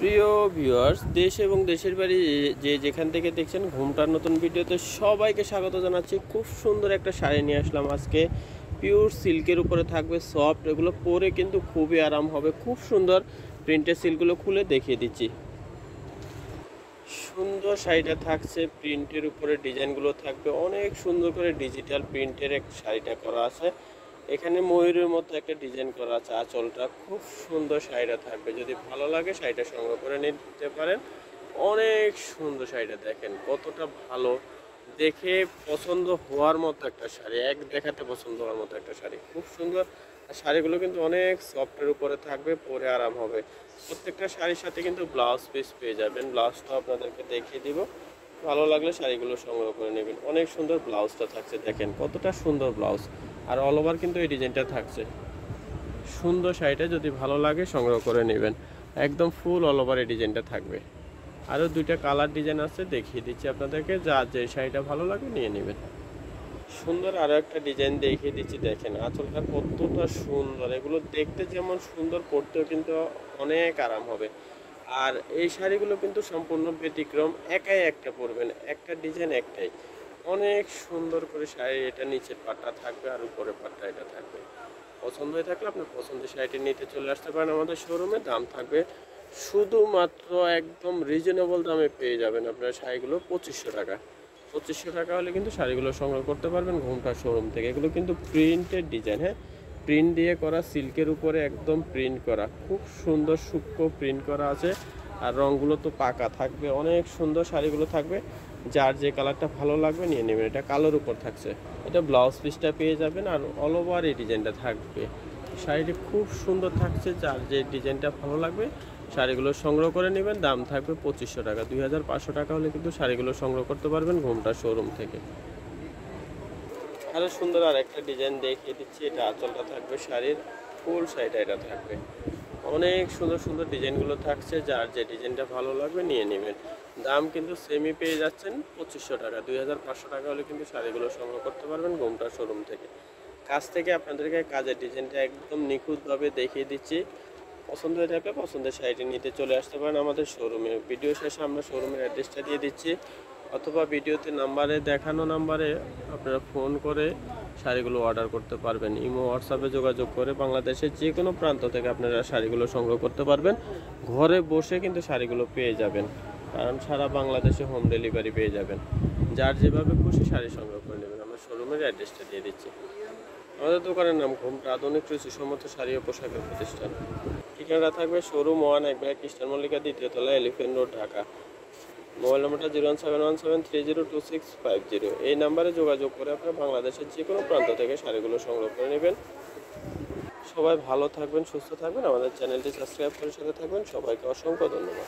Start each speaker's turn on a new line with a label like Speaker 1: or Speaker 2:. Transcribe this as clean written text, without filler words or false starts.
Speaker 1: প্রিয় ভিউয়ার্স, দেশ এবং দেশের বাইরে যে যেখান থেকে দেখছেন ঘুমটার নতুন ভিডিওতে সবাইকে স্বাগত জানাচ্ছি। খুব সুন্দর একটা শাড়ি নিয়ে আসলাম আজকে। পিওর সিল্কের উপরে থাকবে, সফট, এগুলো পরে কিন্তু খুবই আরাম হবে। খুব সুন্দর প্রিন্টের সিল্কগুলো খুলে দেখিয়ে দিচ্ছি। সুন্দর শাড়িটা থাকছে, প্রিন্টের উপরে ডিজাইনগুলো থাকবে অনেক সুন্দর করে ডিজিটাল প্রিন্টের এক শাড়িটা করা আছে। এখানে ময়ূরের মতো একটা ডিজাইন করা আছে, আঁচলটা খুব সুন্দর শাড়িটা থাকবে। যদি ভালো লাগে শাড়িটা সংগ্রহ করে নিতে পারেন। অনেক সুন্দর শাড়িটা, দেখেন কতটা ভালো, দেখে পছন্দ হওয়ার মতো একটা শাড়ি, এক দেখাতে পছন্দ হওয়ার মতো একটা শাড়ি, খুব সুন্দর। আর শাড়িগুলো কিন্তু অনেক সফটের উপরে থাকবে, পরে আরাম হবে। প্রত্যেকটা শাড়ির সাথে কিন্তু ব্লাউজ পিস পেয়ে যাবেন, ব্লাউজটা আপনাদেরকে দেখিয়ে দিব। ভালো লাগলে শাড়িগুলো সংগ্রহ করে নেবেন। অনেক সুন্দর ব্লাউজটা থাকছে, দেখেন কতটা সুন্দর ব্লাউজ। আর অল ওভার কিন্তু এই ডিজাইনটা থাকছে। সুন্দর শাড়িটা যদি ভালো লাগে সংগ্রহ করে নেবেন। একদম ফুল অল ওভার এই ডিজাইনটা থাকবে। আরও দুইটা কালার ডিজাইন আছে, দেখিয়ে দিচ্ছি আপনাদেরকে। যা যে শাড়িটা ভালো লাগে নিয়ে নেবেন। সুন্দর আরও একটা ডিজাইন দেখিয়ে দিচ্ছি, দেখেন আঁচলটা কতটা সুন্দর। এগুলো দেখতে যেমন সুন্দর, পরতেও কিন্তু অনেক আরাম হবে। আর এই শাড়িগুলো কিন্তু সম্পূর্ণ ব্যতিক্রম, একাই একটা পরবেন, একটা ডিজাইন একটাই। অনেক সুন্দর করে শাড়ি, এটা নিচের পাটটা থাকবে আর উপরের পাটটা এটা থাকবে। পছন্দ হয়ে থাকলে আপনার পছন্দের শাড়িটি নিতে চলে আসতে পারেন আমাদের শোরুমে। দাম থাকবে শুধুমাত্র একদম রিজনেবল দামে পেয়ে যাবেন আপনার শাড়িগুলো 2500 টাকা। 2500 টাকা হলে কিন্তু শাড়িগুলো সংগ্রহ করতে পারবেন ঘুমটা শোরুম থেকে। এগুলো কিন্তু প্রিন্টেড ডিজাইন, হ্যাঁ, প্রিন্ট দিয়ে করা, সিল্কের উপরে একদম প্রিন্ট করা, খুব সুন্দর সূক্ষ্ম প্রিন্ট করা আছে। আর রঙগুলো তো পাকা থাকবে, অনেক সুন্দর শাড়িগুলো থাকবে। যার যে কালারটা ভালো লাগবে নিয়ে নেবেন। এটা কালোর উপর থাকছে, এটা ব্লাউজ পিসটা পেয়ে যাবেন। আর অল ওভার এই ডিজাইনটা থাকবে। শাড়িটি খুব সুন্দর থাকছে, যার যে ডিজাইনটা ভালো লাগবে শাড়িগুলো সংগ্রহ করে নেবেন। দাম থাকবে 2500 টাকা। 2500 টাকা হলে কিন্তু শাড়িগুলো সংগ্রহ করতে পারবেন ঘুমটা শোরুম থেকে। আরও সুন্দর আর একটা ডিজাইন দেখিয়ে দিচ্ছি। এটা আঁচলটা থাকবে শাড়ির, ফুল শাড়িটা এটা থাকবে। অনেক সুন্দর সুন্দর ডিজাইনগুলো থাকছে, যার যে ডিজাইনটা ভালো লাগবে নিয়ে নেবেন। দাম কিন্তু সেমই পেয়ে যাচ্ছেন 2500 টাকা। 2500 টাকা হলে কিন্তু শাড়িগুলো সংগ্রহ করতে পারবেন ঘুমটা শোরুম থেকে। কাছ থেকে আপনাদেরকে কাজের ডিজাইনটা একদম নিখুঁতভাবে দেখিয়ে দিচ্ছি। পছন্দ হয়ে থাকলে পছন্দের শাড়িটি নিতে চলে আসতে পারেন আমাদের শোরুমে। ভিডিও শেষে আমরা শোরুমের অ্যাড্রেসটা দিয়ে দিচ্ছি, অথবা ভিডিওতে নাম্বারে, দেখানো নাম্বারে আপনারা ফোন করে শাড়িগুলো অর্ডার করতে পারবেন। ইমো, হোয়াটসঅ্যাপে যোগাযোগ করে বাংলাদেশের যে কোনো প্রান্ত থেকে আপনারা শাড়িগুলো সংগ্রহ করতে পারবেন। ঘরে বসে কিন্তু শাড়িগুলো পেয়ে যাবেন, কারণ সারা বাংলাদেশে হোম ডেলিভারি পেয়ে যাবেন। যার যেভাবে খুশি শাড়ি সংগ্রহ করে নেবেন। আমরা শোরুমের অ্যাড্রেসটা দিয়ে দিচ্ছি। আমাদের দোকানের নাম ঘুমটা আধুনিক রুচিসম্মত শাড়ি ও পোশাকের প্রতিষ্ঠান। ঠিকানা থাকবে শোরুম 1 এক খ্রিস্টান মল্লিকা, 2য় তলা, এলিফেন্ট রোড, ঢাকা। মোবাইল নম্বরটা 01717302650। এই নাম্বারে যোগাযোগ করে আপনারা বাংলাদেশের যে কোনো প্রান্ত থেকে শাড়িগুলো সংগ্রহ করে নেবেন। সবাই ভালো থাকবেন, সুস্থ থাকবেন, আমাদের চ্যানেলটি সাবস্ক্রাইব করে সাথে থাকবেন। সবাইকে অসংখ্য ধন্যবাদ।